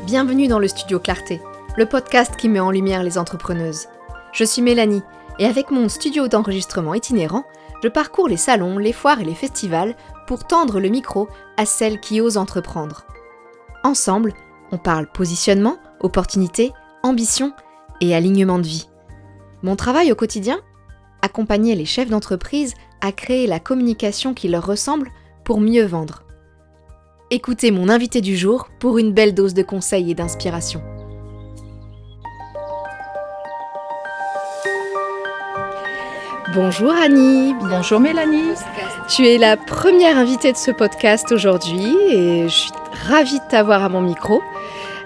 Bienvenue dans le Studio Clarté, le podcast qui met en lumière les entrepreneuses. Je suis Mélanie et avec mon studio d'enregistrement itinérant, je parcours les salons, les foires et les festivals pour tendre le micro à celles qui osent entreprendre. Ensemble, on parle positionnement, opportunité, ambition et alignement de vie. Mon travail au quotidien ? Accompagner les chefs d'entreprise à créer la communication qui leur ressemble pour mieux vendre. Écoutez mon invité du jour pour une belle dose de conseils et d'inspiration. Bonjour Annie. Bonjour Mélanie. Tu es la première invitée de ce podcast aujourd'hui et je suis ravie de t'avoir à mon micro.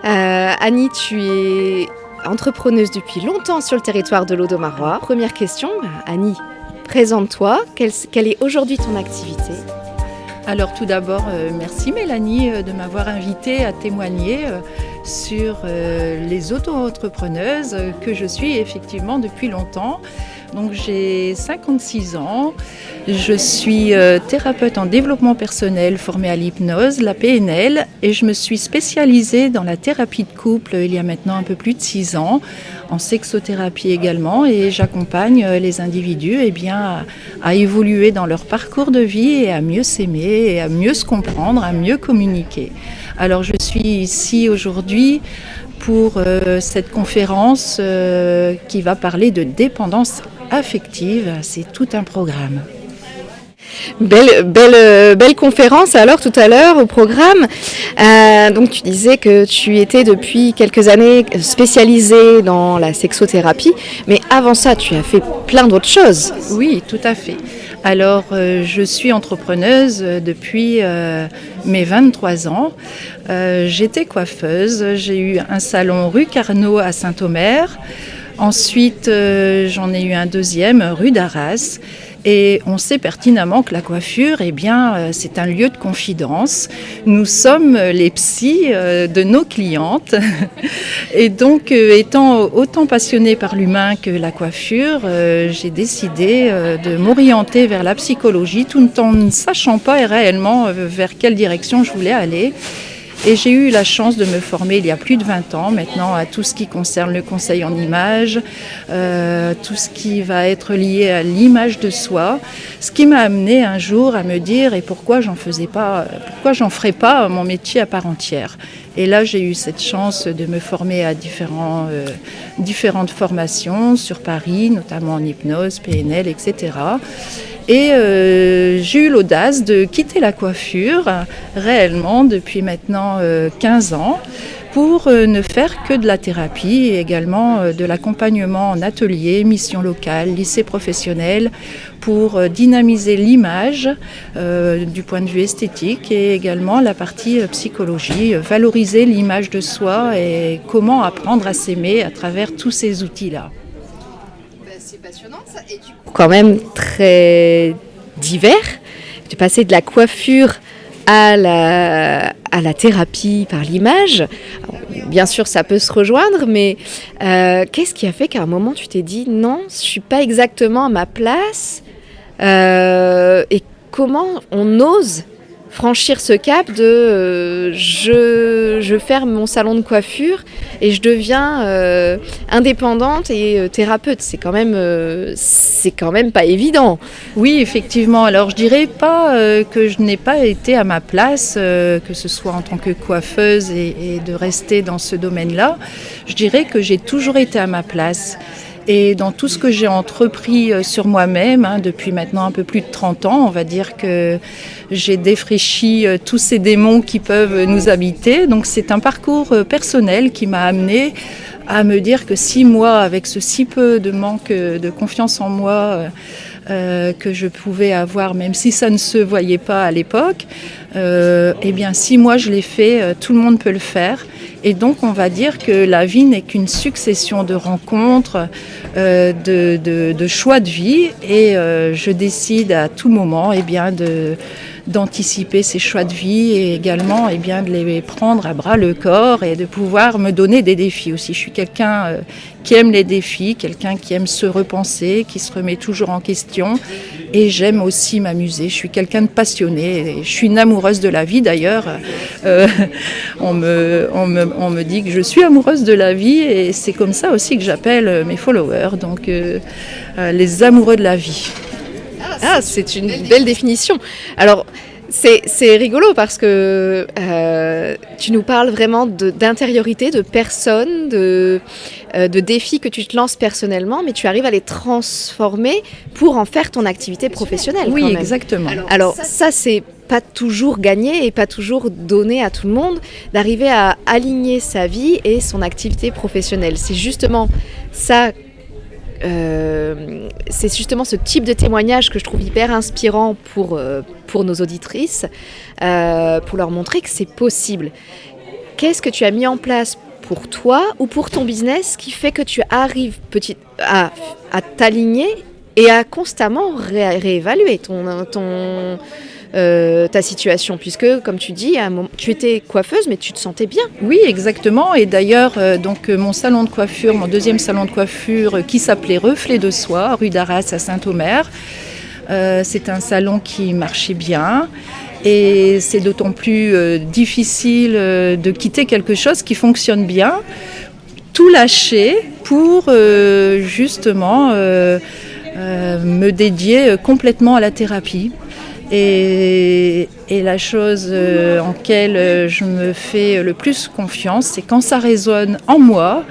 Annie, tu es entrepreneuse depuis longtemps sur le territoire de l'Audomarois. Première question, Annie, présente-toi. Quelle est aujourd'hui ton activité ? Alors tout d'abord, merci Mélanie de m'avoir invitée à témoigner sur les auto-entrepreneuses que je suis effectivement depuis longtemps. Donc j'ai 56 ans, je suis thérapeute en développement personnel formée à l'hypnose, la PNL, et je me suis spécialisée dans la thérapie de couple il y a maintenant un peu plus de 6 ans, en sexothérapie également, et j'accompagne les individus à évoluer dans leur parcours de vie et à mieux s'aimer, et à mieux se comprendre, à mieux communiquer. Alors je suis ici aujourd'hui pour cette conférence qui va parler de dépendance affective. C'est tout un programme. Belle conférence alors tout à l'heure au programme. Donc tu disais que tu étais depuis quelques années spécialisée dans la sexothérapie, mais avant ça tu as fait plein d'autres choses. Oui, tout à fait. Alors je suis entrepreneuse depuis mes 23 ans. J'étais coiffeuse, j'ai eu un salon rue Carnot à Saint-Omer. Ensuite, j'en ai eu un deuxième, rue d'Arras. Et on sait pertinemment que la coiffure, c'est un lieu de confidence. Nous sommes les psys de nos clientes. Et donc, étant autant passionnée par l'humain que la coiffure, j'ai décidé de m'orienter vers la psychologie, tout en ne sachant pas réellement vers quelle direction je voulais aller. Et j'ai eu la chance de me former il y a plus de 20 ans maintenant à tout ce qui concerne le conseil en image, tout ce qui va être lié à l'image de soi, ce qui m'a amené un jour à me dire pourquoi j'en ferais pas mon métier à part entière. Et là, j'ai eu cette chance de me former à différentes formations sur Paris, notamment en hypnose, PNL, etc. Et j'ai eu l'audace de quitter la coiffure réellement depuis maintenant 15 ans pour ne faire que de la thérapie et également de l'accompagnement en atelier, mission locale, lycée professionnel pour dynamiser l'image du point de vue esthétique et également la partie psychologie, valoriser l'image de soi et comment apprendre à s'aimer à travers tous ces outils-là. C'est passionnant ça, et du coup quand même très divers. Tu es passé de la coiffure à la thérapie par l'image. Alors, bien sûr, ça peut se rejoindre, mais qu'est-ce qui a fait qu'à un moment tu t'es dit non, je suis pas exactement à ma place et comment on ose franchir ce cap de je ferme mon salon de coiffure et je deviens indépendante et thérapeute. C'est quand même pas évident. Oui, effectivement. Alors je dirais pas que je n'ai pas été à ma place, que ce soit en tant que coiffeuse et de rester dans ce domaine-là. Je dirais que j'ai toujours été à ma place. Et dans tout ce que j'ai entrepris sur moi-même, depuis maintenant un peu plus de 30 ans, on va dire que j'ai défraîchi tous ces démons qui peuvent nous habiter. Donc c'est un parcours personnel qui m'a amené à me dire que si moi, avec ce si peu de manque de confiance en moi que je pouvais avoir, même si ça ne se voyait pas à l'époque, si moi je l'ai fait, tout le monde peut le faire. Et donc on va dire que la vie n'est qu'une succession de rencontres, de choix de vie, et je décide à tout moment d'anticiper ses choix de vie et également de les prendre à bras le corps et de pouvoir me donner des défis aussi. Je suis quelqu'un qui aime les défis, quelqu'un qui aime se repenser, qui se remet toujours en question et j'aime aussi m'amuser. Je suis quelqu'un de passionné, je suis une amoureuse de la vie d'ailleurs. On me dit que je suis amoureuse de la vie et c'est comme ça aussi que j'appelle mes followers, donc les amoureux de la vie. Ah, c'est une belle définition. Alors, c'est rigolo parce que tu nous parles vraiment d'intériorité, de personne, de défis que tu te lances personnellement, mais tu arrives à les transformer pour en faire ton activité professionnelle. Oui, quand même. exactement. Alors ça, c'est pas toujours gagné et pas toujours donné à tout le monde d'arriver à aligner sa vie et son activité professionnelle. C'est justement ça. C'est justement ce type de témoignage que je trouve hyper inspirant pour nos auditrices, pour leur montrer que c'est possible. Qu'est-ce que tu as mis en place pour toi ou pour ton business qui fait que tu arrives à t'aligner et à constamment réévaluer ta situation, puisque, comme tu dis, à un moment, tu étais coiffeuse, mais tu te sentais bien. Oui, exactement. Et d'ailleurs, mon salon de coiffure, mon deuxième salon de coiffure, qui s'appelait Reflet de Soie, rue d'Arras à Saint-Omer, c'est un salon qui marchait bien. Et c'est d'autant plus difficile de quitter quelque chose qui fonctionne bien, tout lâcher pour justement me dédier complètement à la thérapie. Et la chose en laquelle je me fais le plus confiance, c'est quand ça résonne en moi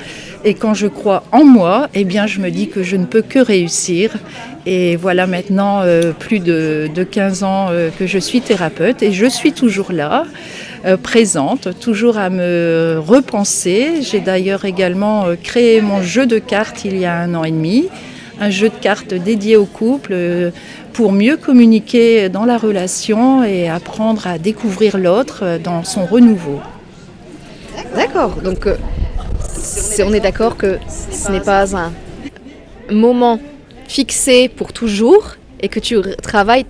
et quand je crois en moi, eh bien je me dis que je ne peux que réussir. Et voilà maintenant plus de 15 ans que je suis thérapeute et je suis toujours là, présente, toujours à me repenser. J'ai d'ailleurs également créé mon jeu de cartes il y a 1 an et demi, un jeu de cartes dédié au couple pour mieux communiquer dans la relation et apprendre à découvrir l'autre dans son renouveau. D'accord, donc on est d'accord que ce n'est pas un moment fixé pour toujours et que tu travailles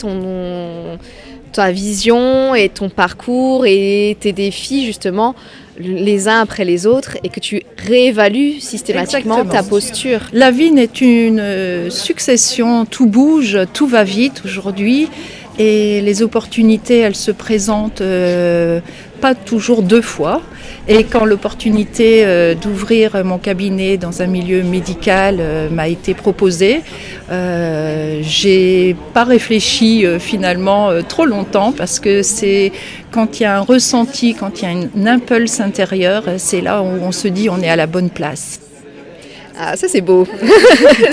ta vision et ton parcours et tes défis justement les uns après les autres et que tu réévalues systématiquement ta posture. La vie n'est une succession, tout bouge, tout va vite aujourd'hui et les opportunités, elles se présentent pas toujours 2 fois. Et quand l'opportunité d'ouvrir mon cabinet dans un milieu médical m'a été proposée, j'ai pas réfléchi finalement trop longtemps parce que c'est quand il y a un ressenti, quand il y a une impulse intérieure, c'est là où on se dit on est à la bonne place. Ah, ça c'est beau,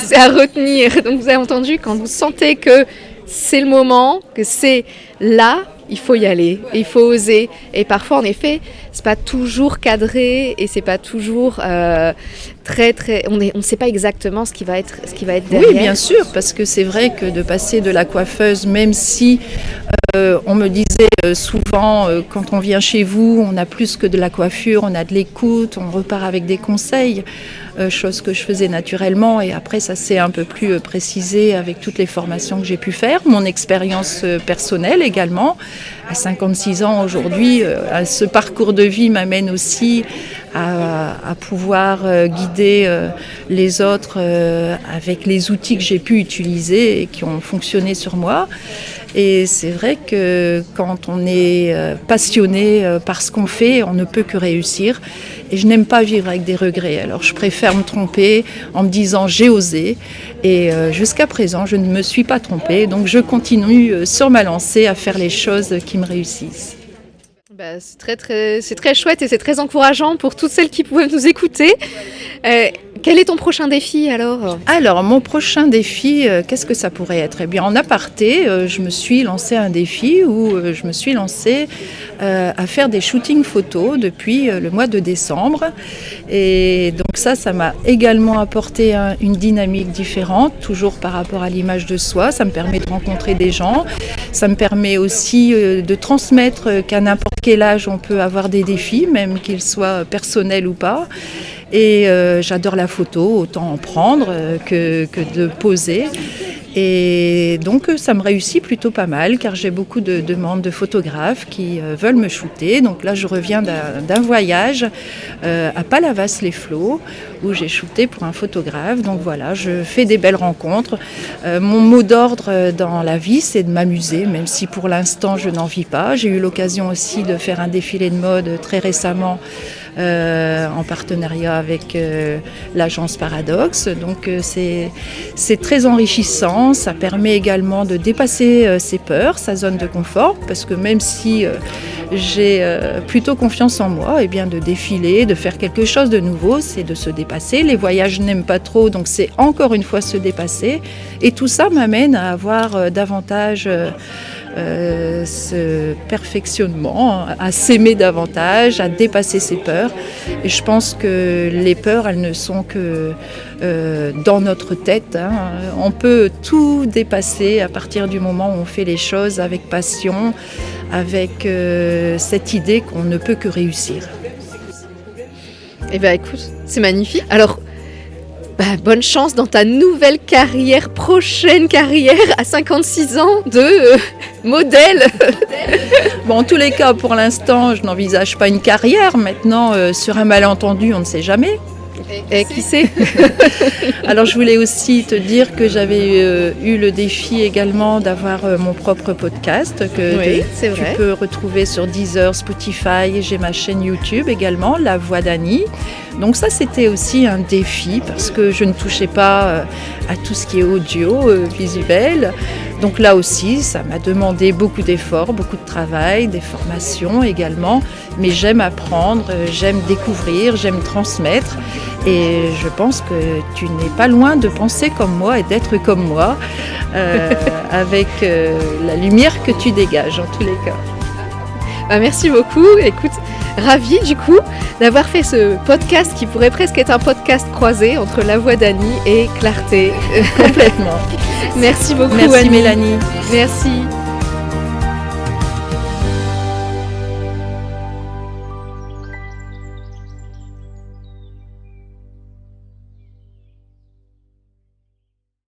c'est à retenir. Donc vous avez entendu, quand vous sentez que c'est le moment, que c'est là, il faut y aller, il faut oser. Et parfois, en effet, c'est pas toujours cadré et c'est pas toujours on ne sait pas exactement ce qui va être derrière. Oui, bien sûr, parce que c'est vrai que de passer de la coiffeuse, même si on me disait souvent quand on vient chez vous, on a plus que de la coiffure, on a de l'écoute, on repart avec des conseils, chose que je faisais naturellement et après ça s'est un peu plus précisé avec toutes les formations que j'ai pu faire, mon expérience personnelle également. À 56 ans aujourd'hui, ce parcours de vie m'amène aussi à pouvoir guider les autres avec les outils que j'ai pu utiliser et qui ont fonctionné sur moi. Et c'est vrai que quand on est passionné par ce qu'on fait, on ne peut que réussir. Et je n'aime pas vivre avec des regrets. Alors je préfère me tromper en me disant j'ai osé. Et jusqu'à présent, je ne me suis pas trompée. Donc je continue sur ma lancée à faire les choses qui me réussissent. C'est très chouette et c'est très encourageant pour toutes celles qui peuvent nous écouter. Quel est ton prochain défi alors ? Alors, mon prochain défi, qu'est-ce que ça pourrait être ? Eh bien, en aparté, je me suis lancé un défi où je me suis lancée à faire des shootings photos depuis le mois de décembre. Et donc ça m'a également apporté une dynamique différente, toujours par rapport à l'image de soi. Ça me permet de rencontrer des gens. Ça me permet aussi de transmettre qu'à n'importe quel âge, on peut avoir des défis, même qu'ils soient personnels ou pas. Et j'adore la photo, autant en prendre que de poser. Et donc ça me réussit plutôt pas mal car j'ai beaucoup de demandes de photographes qui veulent me shooter. Donc là je reviens d'un voyage à Palavas-les-Flots où j'ai shooté pour un photographe. Donc voilà, je fais des belles rencontres. Mon mot d'ordre dans la vie, c'est de m'amuser, même si pour l'instant je n'en vis pas. J'ai eu l'occasion aussi de faire un défilé de mode très récemment en partenariat avec l'agence Paradoxe. Donc c'est très enrichissant, ça permet également de dépasser ses peurs, sa zone de confort, parce que même si j'ai plutôt confiance en moi, et bien de défiler, de faire quelque chose de nouveau, c'est de se dépasser. Les voyages, je n'aime pas trop, donc c'est encore une fois se dépasser. Et tout ça m'amène à avoir davantage ce perfectionnement, à s'aimer davantage, à dépasser ses peurs. Et je pense que les peurs, elles ne sont que dans notre tête. On peut tout dépasser à partir du moment où on fait les choses avec passion, avec cette idée qu'on ne peut que réussir. Eh bien écoute, c'est magnifique. Alors, bonne chance dans ta nouvelle carrière, prochaine carrière à 56 ans de modèle. Bon, en tous les cas, pour l'instant, je n'envisage pas une carrière. Maintenant, sur un malentendu, on ne sait jamais. Et qui sait? Alors je voulais aussi te dire que j'avais eu le défi également d'avoir mon propre podcast que tu peux retrouver sur Deezer, Spotify. J'ai ma chaîne YouTube également, La Voix d'Annie. Donc ça c'était aussi un défi parce que je ne touchais pas à tout ce qui est audio, visuel. Donc là aussi, ça m'a demandé beaucoup d'efforts, beaucoup de travail, des formations également. Mais j'aime apprendre, j'aime découvrir, j'aime transmettre. Et je pense que tu n'es pas loin de penser comme moi et d'être comme moi, avec la lumière que tu dégages en tous les cas. Merci beaucoup. Écoute, ravie du coup d'avoir fait ce podcast qui pourrait presque être un podcast croisé entre La Voix d'Annie et Clarté. Complètement. Merci beaucoup Merci Annie. Mélanie. Merci.